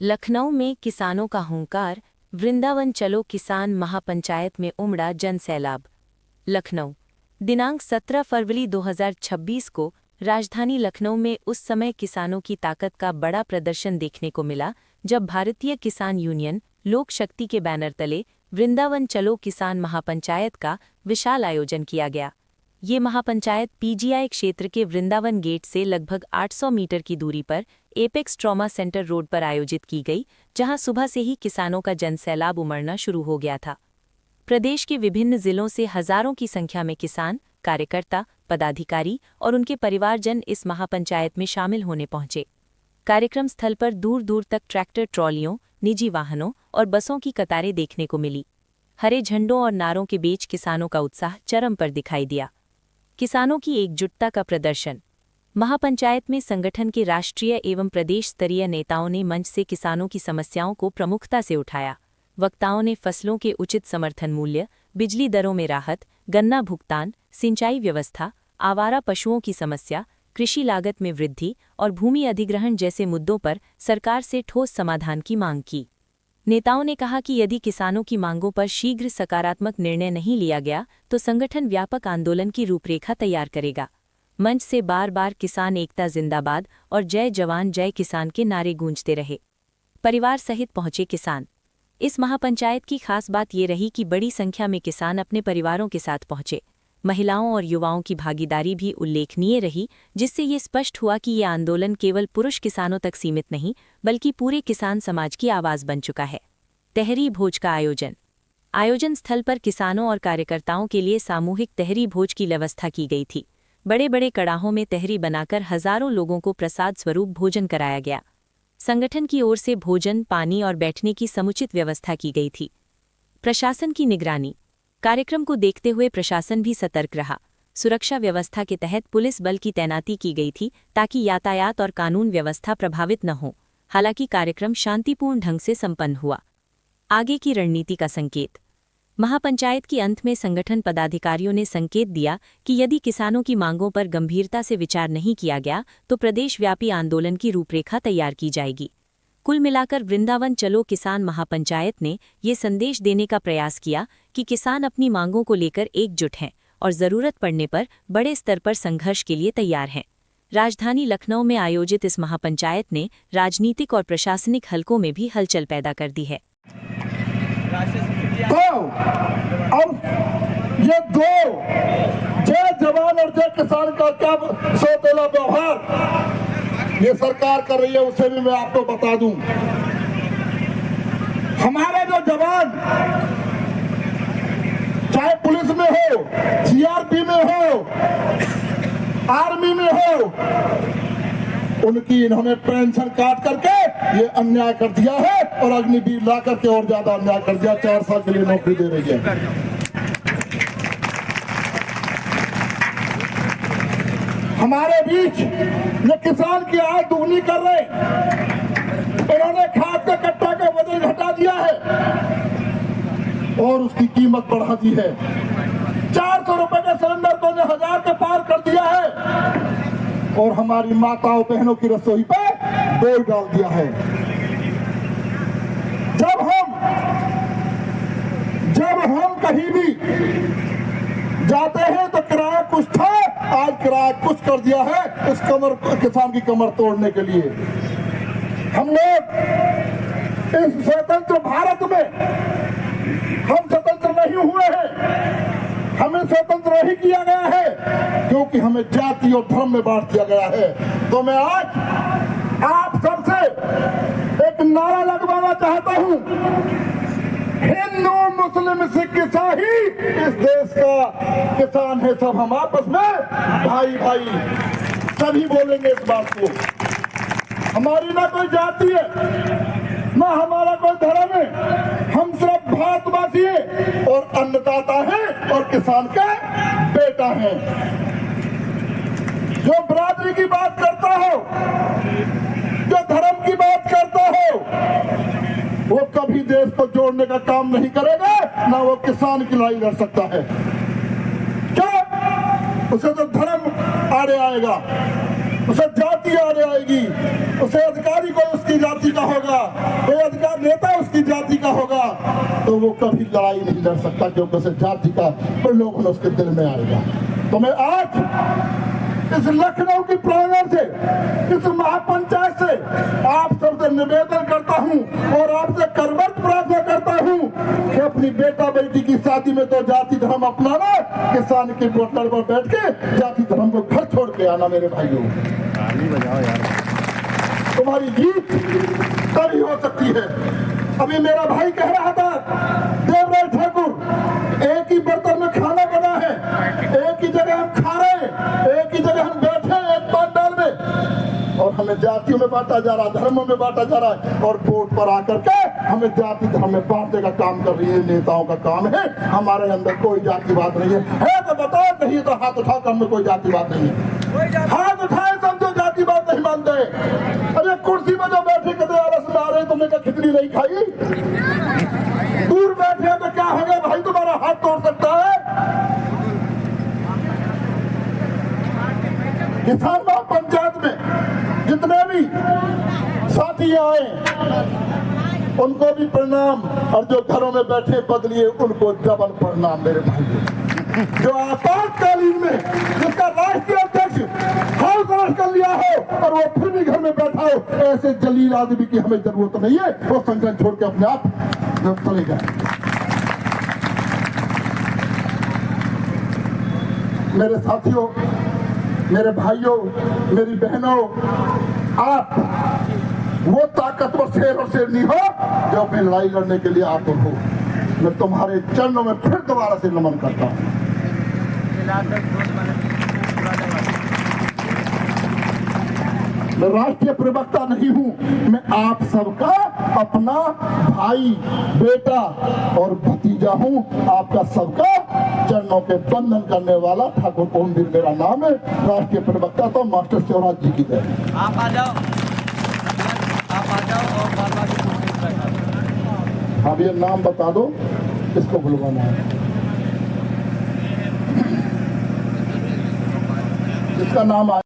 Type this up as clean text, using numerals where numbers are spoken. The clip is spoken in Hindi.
लखनऊ में किसानों का हुंकार, वृंदावन चलो किसान महापंचायत में उमड़ा जन सैलाब। लखनऊ, दिनांक 17 फरवरी 2026 को राजधानी लखनऊ में उस समय किसानों की ताकत का बड़ा प्रदर्शन देखने को मिला जब भारतीय किसान यूनियन लोक शक्ति के बैनर तले वृंदावन चलो किसान महापंचायत का विशाल आयोजन किया गया। ये महापंचायत पीजीआई क्षेत्र के वृंदावन गेट से लगभग 800 मीटर की दूरी पर एपेक्स ट्रॉमा सेंटर रोड पर आयोजित की गई, जहां सुबह से ही किसानों का जनसैलाब उमड़ना शुरू हो गया था। प्रदेश के विभिन्न जिलों से हजारों की संख्या में किसान, कार्यकर्ता, पदाधिकारी और उनके परिवारजन इस महापंचायत में शामिल होने पहुंचे। कार्यक्रम स्थल पर दूर दूर तक ट्रैक्टर ट्रॉलियों, निजी वाहनों और बसों की कतारें देखने को मिली। हरे झंडों और नारों के बीच किसानों का उत्साह चरम पर दिखाई दिया। किसानों की एकजुटता का प्रदर्शन। महापंचायत में संगठन के राष्ट्रीय एवं प्रदेश स्तरीय नेताओं ने मंच से किसानों की समस्याओं को प्रमुखता से उठाया। वक्ताओं ने फसलों के उचित समर्थन मूल्य, बिजली दरों में राहत, गन्ना भुगतान, सिंचाई व्यवस्था, आवारा पशुओं की समस्या, कृषि लागत में वृद्धि और भूमि अधिग्रहण जैसे मुद्दों पर सरकार से ठोस समाधान की मांग की। नेताओं ने कहा कि यदि किसानों की मांगों पर शीघ्र सकारात्मक निर्णय नहीं लिया गया तो संगठन व्यापक आंदोलन की रूपरेखा तैयार करेगा। मंच से बार बार किसान एकता जिंदाबाद और जय जवान जय किसान के नारे गूंजते रहे। परिवार सहित पहुंचे किसान। इस महापंचायत की खास बात ये रही कि बड़ी संख्या में किसान अपने परिवारों के साथ पहुंचे। महिलाओं और युवाओं की भागीदारी भी उल्लेखनीय रही, जिससे ये स्पष्ट हुआ कि ये आंदोलन केवल पुरुष किसानों तक सीमित नहीं बल्कि पूरे किसान समाज की आवाज बन चुका है। तहरी भोज का आयोजन। आयोजन स्थल पर किसानों और कार्यकर्ताओं के लिए सामूहिक तहरी भोज की व्यवस्था की गई थी। बड़े बड़े कड़ाहों में तहरी बनाकर हजारों लोगों को प्रसाद स्वरूप भोजन कराया गया। संगठन की ओर से भोजन, पानी और बैठने की समुचित व्यवस्था की गई थी। प्रशासन की निगरानी। कार्यक्रम को देखते हुए प्रशासन भी सतर्क रहा। सुरक्षा व्यवस्था के तहत पुलिस बल की तैनाती की गई थी ताकि यातायात और कानून व्यवस्था प्रभावित न हो। हालांकि कार्यक्रम शांतिपूर्ण ढंग से संपन्न हुआ। आगे की रणनीति का संकेत। महापंचायत के अंत में संगठन पदाधिकारियों ने संकेत दिया कि यदि किसानों की मांगों पर गंभीरता से विचार नहीं किया गया तो प्रदेशव्यापी आंदोलन की रूपरेखा तैयार की जाएगी। कुल मिलाकर वृंदावन चलो किसान महापंचायत ने ये संदेश देने का प्रयास किया कि किसान अपनी मांगों को लेकर एकजुट हैं और जरूरत पड़ने पर बड़े स्तर पर संघर्ष के लिए तैयार हैं। राजधानी लखनऊ में आयोजित इस महापंचायत ने राजनीतिक और प्रशासनिक हलकों में भी हलचल पैदा कर दी है। तो अब ये दो जय जवान और जय किसान का क्या सौतेला व्यवहार ये सरकार कर रही है, उसे भी मैं आपको बता दूं। हमारे जो जवान चाहे पुलिस में हो, सीआरपी में हो, आर्मी में हो, उनकी इन्होंने पेंशन काट करके ये अन्याय कर दिया है और अग्निवीर ला करके और ज्यादा अन्याय कर दिया। 4 साल के लिए नौकरी दे रही है। हमारे बीच ये किसान की आय दुगनी कर रहे, उन्होंने खाद का कट्टा का वजन घटा दिया है और उसकी कीमत बढ़ा दी है। 400 रुपए का सिलेंडर तो 1000 के पार कर दिया है और हमारी माताओं बहनों की रसोई पे बोझ डाल दिया है। जब हम कहीं भी जाते हैं तो किराया कुछ था, आज किराया कुछ कर दिया है इस किसान की कमर तोड़ने के लिए। हम लोग इस स्वतंत्र भारत में हम स्वतंत्र नहीं हुए हैं, हमें स्वतंत्र नहीं किया गया है क्योंकि हमें जाति और धर्म में बांट दिया गया है। तो मैं आज आप सबसे एक नारा लगवाना चाहता हूं, हिंदू मुस्लिम सिख ईसाई इस देश का किसान है, सब हम आपस में भाई भाई सभी बोलेंगे इस बात को। हमारी ना कोई जाति है ना हमारा कोई धर्म है, हम सब भारतवासी हैं और अन्नदाता हैं और किसान का बेटा है। जो बरादरी की बात करता हो, जो धर्म की बात करता हो, वो कभी देश को जोड़ने का काम नहीं करेगा, ना वो किसान की लड़ाई लड़ सकता है। क्या उसे तो धर्म आड़े आएगा, उसे जाति आड़े आएगी उसे अधिकारी कोई उसकी जाति का होगा, कोई अधिकार नेता उसकी जाति का होगा, तो वो कभी लड़ाई नहीं लड़ सकता, क्योंकि उसे जाति का प्रलोभन उसके दिल में आएगा। तो मैं आज इस लखनऊ की प्रांगण से, इस महापंचायत से आप सबसे निवेदन करता हूं और आपसे करवट प्रार्थना करता हूं कि अपनी बेटा बेटी की शादी में तो जाति धर्म अपनाना, किसान की पोटल पर बैठ के जाति धर्म को घर छोड़ के आना। मेरे भाइयों, तुम्हारी जीत तभी हो सकती है। अभी मेरा भाई कह रहा था, देवराज ठाकुर, एक ही बर्तन में खाना बना है, एक ही जगह हम खा रहे हैं, एक ही जगह हम बैठे हैं एक पंडाल में, और हमें जातियों में बांटा जा रहा है, धर्मों में बांटा जा रहा है, और वोट पर आकर के हमें जाति धर्म में बांटने का काम कर रही है। नेताओं का काम है। हमारे अंदर कोई जातिवाद नहीं है तो बताओ, नहीं तो हाथ उठाओ, हमें कोई जातिवाद नहीं है। हाथ उठाए समझो जातिवाद नहीं मानते। अरे कुर्सी में जो बैठे कदे आलस में आ रहे, तुमने क्या खिचड़ी नहीं खाई? दूर बैठे तो क्या हो गया भाई, तुम्हारा हाथ तोड़ सकता है। किसान महापंचायत में जितने भी साथी आए उनको भी प्रणाम, और जो घरों में बैठे बदलिए उनको डबल प्रणाम। मेरे भाई, जो आपातकालीन में जिसका राष्ट्रीय अध्यक्ष हाउस अरेस्ट कर लिया हो और वो फिर भी घर में बैठा हो, ऐसे जलील आदमी की हमें जरूरत नहीं है। वो संगठन छोड़ के अपने आप चले जाए। मेरे साथियों, मेरे भाइयों, मेरी बहनों, आप वो ताकतवर शेर और शेरनी हो जो अपनी लड़ाई लड़ने के लिए आतुर हो। मैं तुम्हारे चरणों में फिर दोबारा से नमन करता हूँ। मैं राष्ट्रीय प्रवक्ता नहीं हूँ, मैं आप सबका अपना भाई, बेटा और भतीजा हूँ। आपका सबका चरणों के बंधन करने वाला ठाकुर ओमवीर मेरा नाम है। राष्ट्रीय प्रवक्ता तो मास्टर शिवराज जी की जय। आप आ जाओ और बाबा की कोशिश करना। अब ये नाम बता दो किसको बुलवाना है। जिसका नाम